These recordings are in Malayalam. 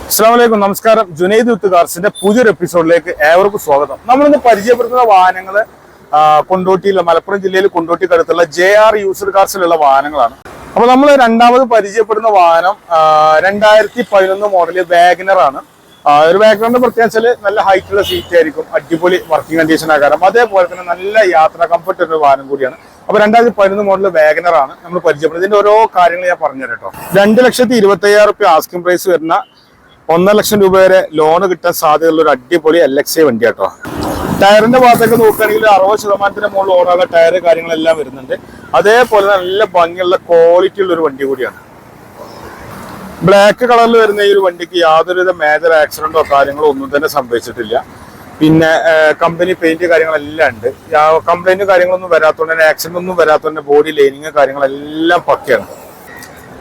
അസ്സലാമു അലൈക്കും, നമസ്കാരം. ജുനൈദ് വിത്ത് കാർസിന്റെ പുതിയൊരു എപ്പിസോഡിലേക്ക് ഏവർക്കും സ്വാഗതം. നമ്മളിന്ന് പരിചയപ്പെടുത്തുന്ന വാഹനങ്ങൾ കൊണ്ടോട്ടിയിലെ മലപ്പുറം ജില്ലയിൽ കൊണ്ടോട്ടിക്കടുത്തുള്ള JR യൂസർ കാർസിലുള്ള വാഹനങ്ങളാണ്. അപ്പൊ നമ്മൾ രണ്ടാമത് പരിചയപ്പെടുന്ന വാഹനം 2011 മോഡല് വാഗനർ ആണ്. ഒരു വാഗനറിന്റെ പ്രത്യേകിച്ച് നല്ല ഹൈറ്റുള്ള സീറ്റ് ആയിരിക്കും, അടിപൊളി വർക്കിംഗ് കണ്ടീഷൻ ആകാരം, അതേപോലെ തന്നെ നല്ല യാത്രാ കംഫർട്ട് ഒരു വാഹനം കൂടിയാണ്. അപ്പൊ 2011 മോഡൽ വാഗനർ ആണ് നമ്മൾ പരിചയപ്പെടുന്നത്. ഇതിന്റെ ഓരോ കാര്യങ്ങൾ ഞാൻ പറഞ്ഞുതരാം. 2,25,000 ആസ്കിംഗ് പ്രൈസ് വരുന്ന 1.5 ലക്ഷം രൂപ വരെ ലോണ് കിട്ടാൻ സാധ്യതയുള്ള ഒരു അടിപൊളി LXI വണ്ടി കേട്ടോ. ടയറിന്റെ ഭാഗത്തൊക്കെ നോക്കുകയാണെങ്കിൽ 60% മുകളിൽ ഓടാനുള്ള ടയർ കാര്യങ്ങളെല്ലാം വരുന്നുണ്ട്. അതേപോലെ നല്ല ഭംഗിയുള്ള ക്വാളിറ്റി ഉള്ള ഒരു വണ്ടി കൂടിയാണ്. ബ്ലാക്ക് കളറിൽ വരുന്ന ഈ ഒരു വണ്ടിക്ക് യാതൊരുവിധ മേജർ ആക്സിഡന്റോ കാര്യങ്ങളോ ഒന്നും തന്നെ സംഭവിച്ചിട്ടില്ല. പിന്നെ കമ്പനി പെയിന്റ് കാര്യങ്ങളെല്ലാം ഉണ്ട്. കംപ്ലൈന്റ് കാര്യങ്ങളൊന്നും വരാത്തതുകൊണ്ട് തന്നെ, ആക്സിഡന്റ് ഒന്നും വരാത്തതുകൊണ്ട് ബോഡി ലൈനിങ് കാര്യങ്ങളെല്ലാം പക്കയാണ്.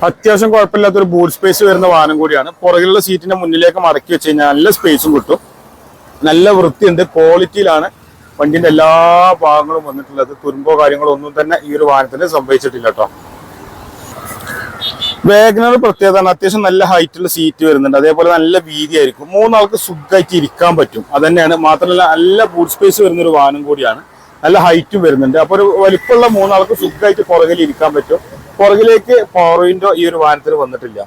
അത്യാവശ്യം കുഴപ്പമില്ലാത്തൊരു ബൂട്ട് സ്പേസ് വരുന്ന വാഹനം കൂടിയാണ്. പുറകിലുള്ള സീറ്റിന്റെ മുന്നിലേക്ക് മടക്കി വെച്ച് കഴിഞ്ഞാൽ നല്ല സ്പേസും കിട്ടും. നല്ല വൃത്തിയുണ്ട്, ക്വാളിറ്റിയിലാണ് വണ്ടിന്റെ എല്ലാ ഭാഗങ്ങളും വന്നിട്ടുള്ളത്. തുരുമ്പോ കാര്യങ്ങളോ ഒന്നും തന്നെ ഈ ഒരു വാഹനത്തിന് സംഭവിച്ചിട്ടില്ല കേട്ടോ. വാഗനർ പ്രത്യേകത, അത്യാവശ്യം നല്ല ഹൈറ്റുള്ള സീറ്റ് വരുന്നുണ്ട്. അതേപോലെ നല്ല വീതിയായിരിക്കും, 3 ആൾക്ക് സുഖമായിട്ട് ഇരിക്കാൻ പറ്റും. അത് തന്നെയാണ്. മാത്രമല്ല നല്ല ബൂട്ട് സ്പേസ് വരുന്ന ഒരു വാഹനം കൂടിയാണ്. നല്ല ഹൈറ്റും വരുന്നുണ്ട്. അപ്പൊ ഒരു വലിപ്പമുള്ള 3 ആൾക്ക് സുഖമായിട്ട് പുറകിൽ ഇരിക്കാൻ പറ്റും. പുറകിലേക്ക് പവർ വിൻഡോ ഈ ഒരു വാഹനത്തിന് വന്നിട്ടില്ല.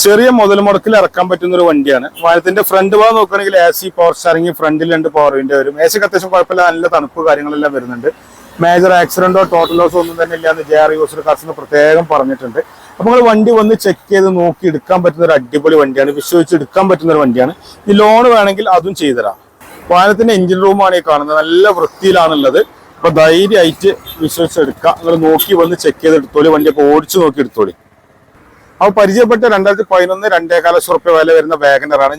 ചെറിയ മുതൽ മുടക്കിൽ ഇറക്കാൻ പറ്റുന്ന ഒരു വണ്ടിയാണ്. വാഹനത്തിന്റെ ഫ്രണ്ട് ഭാഗം നോക്കുകയാണെങ്കിൽ AC പവർ സ്റ്റാറിംഗ്, ഫ്രണ്ടിൽ 2 പവർ വിൻഡോ വരും. AC അത്യാവശ്യം കുഴപ്പമില്ല, നല്ല തണുപ്പ് കാര്യങ്ങളെല്ലാം വരുന്നുണ്ട്. മേജർ ആക്സിഡന്റോ ടോട്ടൽ ലോസോ ഒന്നും തന്നെ ഇല്ലാന്ന് JR യൂസർ കാർസ് പ്രത്യേകം പറഞ്ഞിട്ടുണ്ട്. അപ്പൊ നിങ്ങൾ വണ്ടി വന്ന് ചെക്ക് ചെയ്ത് നോക്കി എടുക്കാൻ പറ്റുന്ന ഒരു അടിപൊളി വണ്ടിയാണ്, വിശ്വസിച്ച് എടുക്കാൻ പറ്റുന്ന ഒരു വണ്ടിയാണ്. ഈ ലോൺ വേണമെങ്കിൽ അതും ചെയ്തുതരാം. വാഹനത്തിന്റെ എഞ്ചിൻ റൂമാണ് ഈ കാണുന്നത്, നല്ല വൃത്തിയിലാണുള്ളത്. അപ്പൊ ധൈര്യമായിട്ട് വിശ്വസിച്ചെടുക്കാം. നിങ്ങൾ നോക്കി വന്ന് ചെക്ക് ചെയ്ത് എടുത്തോളി, വണ്ടിയൊക്കെ ഓടിച്ചു നോക്കി എടുത്തോളി. അപ്പൊ പരിചയപ്പെട്ട 2011 2.25 ലക്ഷം രൂപ വില വരുന്ന വാഗനറാണ്.